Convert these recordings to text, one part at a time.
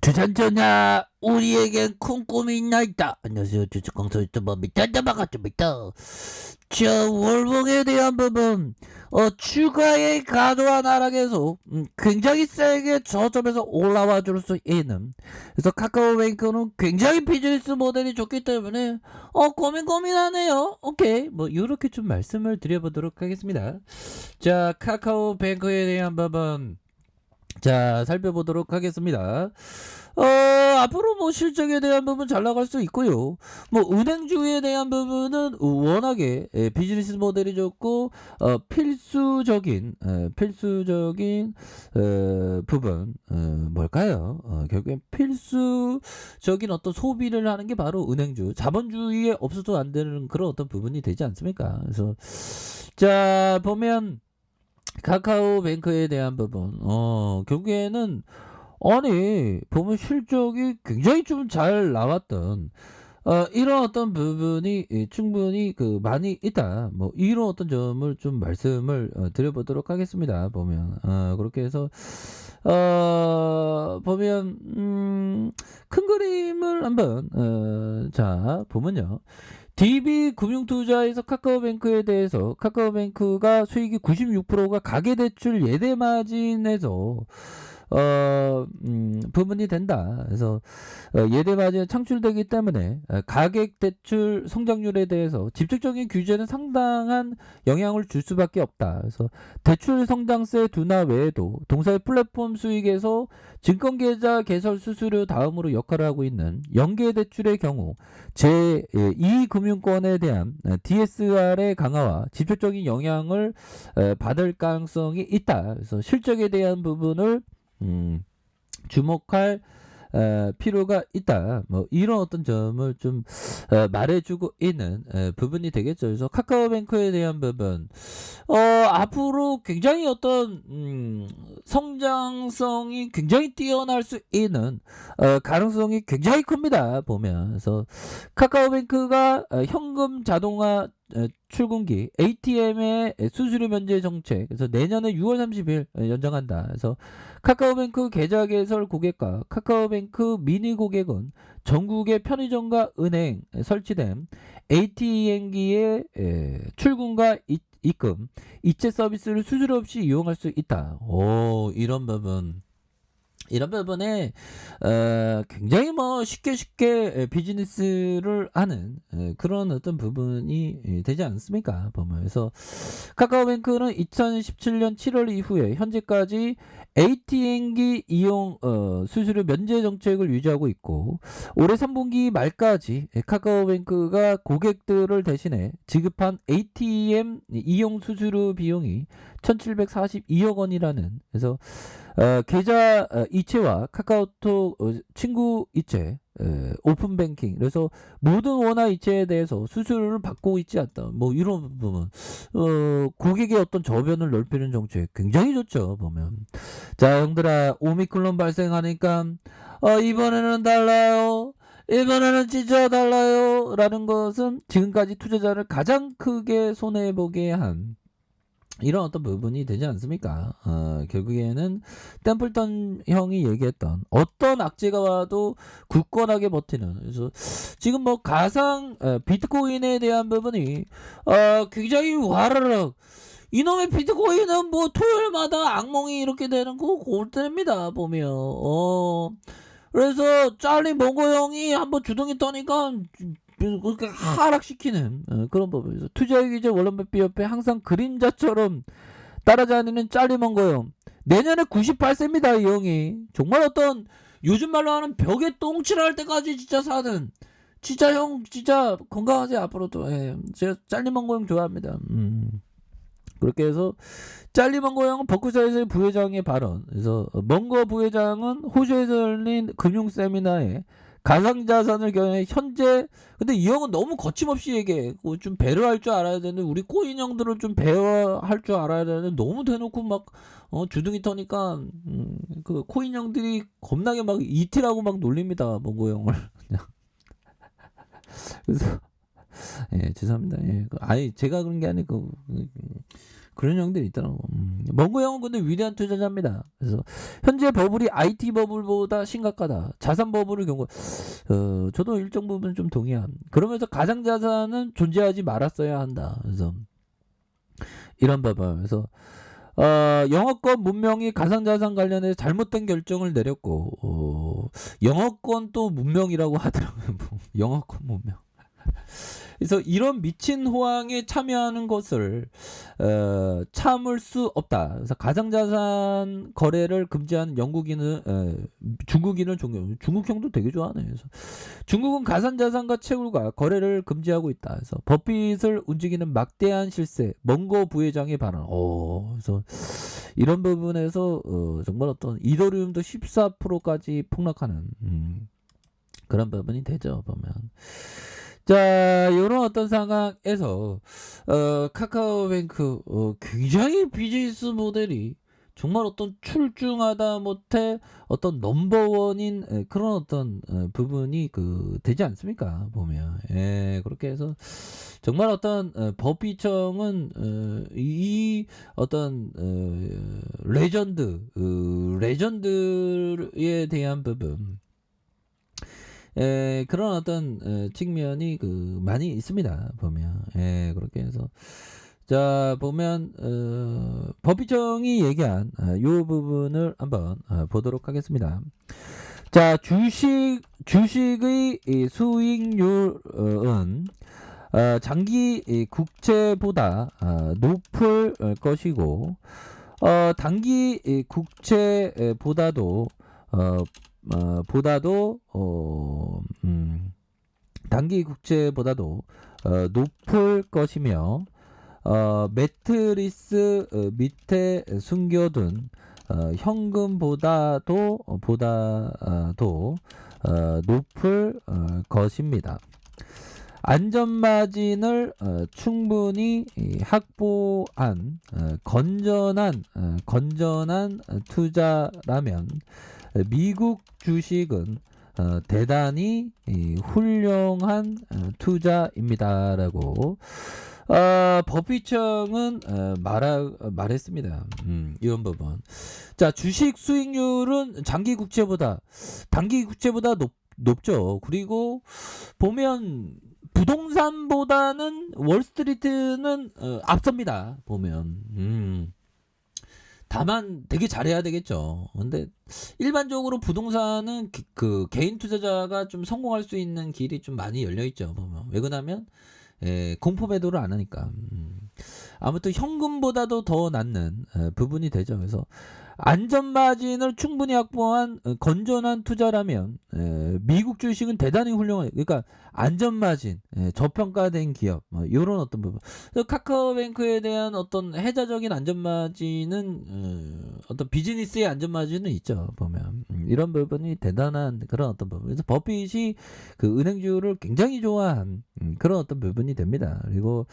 주산전야 우리에겐 큰 꿈이 있나이다. 안녕하세요, 주식광수 유튜버 미탄다 반갑습니다. 자, 월봉에 대한 부분 추가의 과도한 하락에서 굉장히 세게 저점에서 올라와 줄 수 있는, 그래서 카카오뱅크는 굉장히 비즈니스 모델이 좋기 때문에 고민하네요. 오케이, 뭐 이렇게 좀 말씀을 드려보도록 하겠습니다. 자, 카카오뱅크에 대한 부분 자, 살펴보도록 하겠습니다. 앞으로 뭐 실적에 대한 부분 잘 나갈 수 있고요. 뭐 은행주에 대한 부분은 워낙에 비즈니스 모델이 좋고 필수적인 부분 뭘까요? 결국엔 필수적인 어떤 소비를 하는 게 바로 은행주, 자본주의에 없어도 안 되는 그런 어떤 부분이 되지 않습니까? 그래서 자, 보면 카카오뱅크에 대한 부분 결국에는 아니 보면 실적이 굉장히 좀 잘 나왔던 이런 어떤 부분이 충분히 많이 있다, 뭐 이런 어떤 점을 좀 말씀을 드려보도록 하겠습니다. 보면 그렇게 해서 보면 큰 그림을 한번 자 보면요, DB금융투자에서 카카오뱅크에 대해서 카카오뱅크가 수익이 96%가 가계대출 예대마진에서 부분이 된다. 그래서 예대마진이 창출되기 때문에 가계대출 성장률에 대해서 직접적인 규제는 상당한 영향을 줄 수밖에 없다. 그래서 대출 성장세 둔화 외에도 동사의 플랫폼 수익에서 증권계좌 개설 수수료 다음으로 역할을 하고 있는 연계대출의 경우 제2금융권에 대한 DSR의 강화와 직접적인 영향을 받을 가능성이 있다. 그래서 실적에 대한 부분을 주목할 필요가 있다, 뭐 이런 어떤 점을 좀 말해주고 있는 부분이 되겠죠. 그래서 카카오뱅크에 대한 부분 앞으로 굉장히 어떤 성장성이 굉장히 뛰어날 수 있는 가능성이 굉장히 큽니다. 보면 그래서 카카오뱅크가 현금 자동화 출금기 ATM의 수수료 면제 정책, 그래서 내년에 6월 30일 연장한다. 그래서 카카오뱅크 계좌 개설 고객과 카카오뱅크 미니 고객은 전국의 편의점과 은행 설치된 ATM기의 출금과 입금, 이체 서비스를 수수료 없이 이용할 수 있다. 오, 이런 부분에 굉장히 뭐 쉽게 비즈니스를 하는 그런 어떤 부분이 되지 않습니까? 보면서 카카오뱅크는 2017년 7월 이후에 현재까지 ATM기 이용 수수료 면제 정책을 유지하고 있고, 올해 3분기 말까지 카카오뱅크가 고객들을 대신해 지급한 ATM 이용 수수료 비용이 1742억 원이라는, 그래서 계좌 이체와 카카오톡 친구 이체, 오픈뱅킹, 그래서 모든 원화 이체에 대해서 수수료를 받고 있지 않다, 뭐 이런 부분 고객의 어떤 저변을 넓히는 정책 굉장히 좋죠. 보면 자, 형들아, 오미크론 발생하니까 이번에는 달라요, 이번에는 진짜 달라요 라는 것은 지금까지 투자자를 가장 크게 손해보게 한 이런 어떤 부분이 되지 않습니까? 결국에는 템플턴 형이 얘기했던 어떤 악재가 와도 굳건하게 버티는, 그래서 지금 뭐 가상 비트코인에 대한 부분이 굉장히 와르르, 이놈의 비트코인은 뭐 토요일마다 악몽이 이렇게 되는 거 골 때입니다. 보면 그래서 짤리 몽고 형이 한번 주둥이 떠니까 그렇게 하락시키는 그런 법이죠. 투자기재 월런 버핏 옆에 항상 그림자처럼 따라다니는 짤리먼거 형. 내년에 98세입니다. 이 형이 정말 어떤 요즘 말로 하는 벽에 똥칠할 때까지 진짜 사는, 진짜 형 진짜 건강하세요 앞으로도. 제가 짤리먼거 형 좋아합니다. 그렇게 해서 짤리먼거 형은 버크셔에서의 부회장의 발언, 그래서 먼거 부회장은 호주에서 열린 금융 세미나에 가상자산을 겨냥해 현재, 근데 이 형은 너무 거침없이 얘기해. 좀 배려할 줄 알아야 되는데, 우리 코인 형들을 좀 배려할 줄 알아야 되는데 너무 대놓고 막 주둥이 터니까 그 코인 형들이 겁나게 막 이티라고 막 놀립니다, 몽고 형을. 그래서 죄송합니다. 아니 제가 그런 게 아니고 그런 형들이 있더라고. 멍구 형은 근데 위대한 투자자입니다. 그래서 현재 버블이 IT 버블보다 심각하다. 자산 버블을 경고. 저도 일정 부분 좀 동의함. 그러면서 가상 자산은 존재하지 말았어야 한다. 그래서 이런 버블. 그래서 영어권 문명이 가상자산 관련해서 잘못된 결정을 내렸고, 영어권 또 문명이라고 하더라고요. 영어권 문명. 그래서 이런 미친 호황에 참여하는 것을 참을 수 없다. 그래서 가상자산 거래를 금지한 중국인을 존경. 중국형도 되게 좋아하네. 그래서 중국은 가상자산과 채굴과 거래를 금지하고 있다. 그래서 버핏을 움직이는 막대한 실세. 멍거 부회장의 발언. 그래서 이런 부분에서 정말 어떤 이더리움도 14%까지 폭락하는 그런 부분이 되죠. 보면. 자, 이런 어떤 상황에서 카카오뱅크 굉장히 비즈니스 모델이 정말 어떤 출중하다 못해 어떤 넘버원인 그런 어떤 부분이 되지 않습니까? 보면 그렇게 해서 정말 어떤 법비청은 이 어떤 레전드에 대한 부분. 그런 어떤 측면이 많이 있습니다. 보면 그렇게 해서 자 보면 법비청이 얘기한 이 부분을 한번 보도록 하겠습니다. 자 주식의 수익률은 장기 국채보다 높을 것이고 단기 국채보다도 단기 국채보다도 높을 것이며 매트리스 밑에 숨겨둔 현금보다도 높을 것입니다. 안전마진을 충분히 확보한 건전한 투자라면 미국 주식은 대단히 훌륭한 투자입니다라고 법비청은 말했습니다. 이런 부분. 자, 주식 수익률은 단기 국채보다 높죠. 그리고 보면 부동산보다는 월스트리트는 앞섭니다. 보면. 다만 되게 잘해야 되겠죠. 근데 일반적으로 부동산은 개인 투자자가 좀 성공할 수 있는 길이 좀 많이 열려 있죠. 보면. 왜 그러냐면 공포 매도를 안 하니까. 아무튼 현금보다도 더 낫는 부분이 되죠. 그래서 안전마진을 충분히 확보한 건전한 투자라면 미국 주식은 대단히 훌륭해요. 그러니까 안전마진, 저평가된 기업 이런 어떤 부분. 카카오뱅크에 대한 어떤 해자적인 안전마진은 어떤 비즈니스의 안전마진은 있죠. 보면 이런 부분이 대단한 그런 어떤 부분. 그래서 버핏이 은행주를 굉장히 좋아한 그런 어떤 부분이 됩니다. 그리고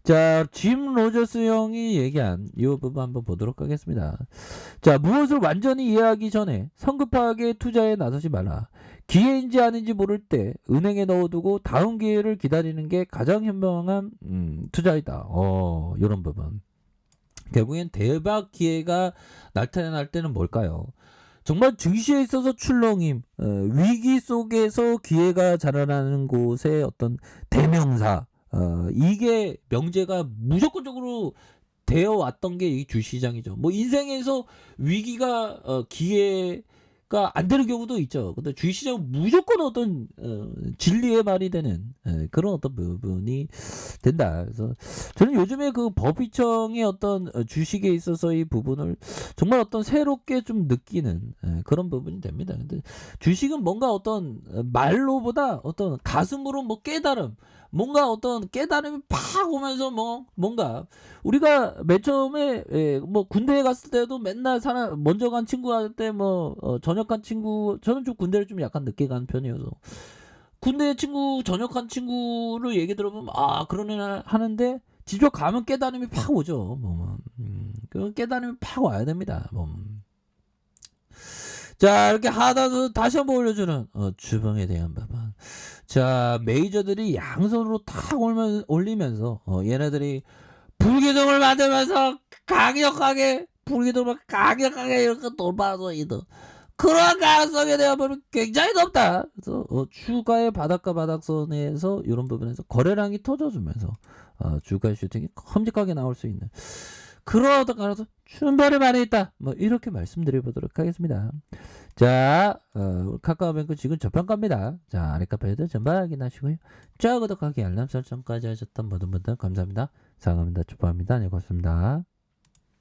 자, 짐 로저스 형이 얘기한 이 부분 한번 보도록 하겠습니다. 자, 무엇을 완전히 이해하기 전에 성급하게 투자에 나서지 마라. 기회인지 아닌지 모를 때 은행에 넣어두고 다음 기회를 기다리는 게 가장 현명한 투자이다. 이런 부분. 결국엔 대박 기회가 나타날 때는 뭘까요? 정말 증시에 있어서 출렁임, 위기 속에서 기회가 자라나는 곳의 어떤 대명사. 이게 명제가 무조건적으로 되어 왔던 게 이 주시장이죠. 뭐 인생에서 위기가 기회가 안 되는 경우도 있죠. 근데 주시장은 무조건 어떤 진리의 말이 되는 그런 어떤 부분이 된다. 그래서 저는 요즘에 법비청의 어떤 주식에 있어서 이 부분을 정말 어떤 새롭게 좀 느끼는 그런 부분이 됩니다. 근데 주식은 뭔가 어떤 말로보다 어떤 가슴으로 뭐 깨달음, 뭔가 어떤 깨달음이 팍 오면서 뭔가 우리가 맨 처음에 뭐 군대에 갔을 때도 맨날 먼저 간 친구한테 전역한 친구, 저는 좀 군대를 좀 약간 늦게 간 편이어서 군대 친구, 전역한 친구를 얘기 들어보면 그러네 하는데 직접 가면 깨달음이 팍 오죠. 그 깨달음이 팍 와야 됩니다. 자, 이렇게 하단으로 다시 한번 올려주는 주봉에 대한 부분. 자, 메이저들이 양손으로 탁 올리면서 얘네들이 불기둥을 만들면서 강력하게 이렇게 돌파해서 이동. 그런 가능성에 대한 부분은 굉장히 높다. 그래서 주가의 바닥과 바닥선에서 이런 부분에서 거래량이 터져주면서 주가의 슈팅이 험직하게 나올 수 있는 그런 가능성 충분히 많이 있다. 뭐 이렇게 말씀드려보도록 하겠습니다. 자, 카카오뱅크 지금 저평가입니다. 자, 아래카페에도 전반 확인하시고요. 좋아요, 구독하기, 알람 설정까지 하셨던 모든 분들 감사합니다. 사랑합니다. 축복합니다. 네, 고맙습니다.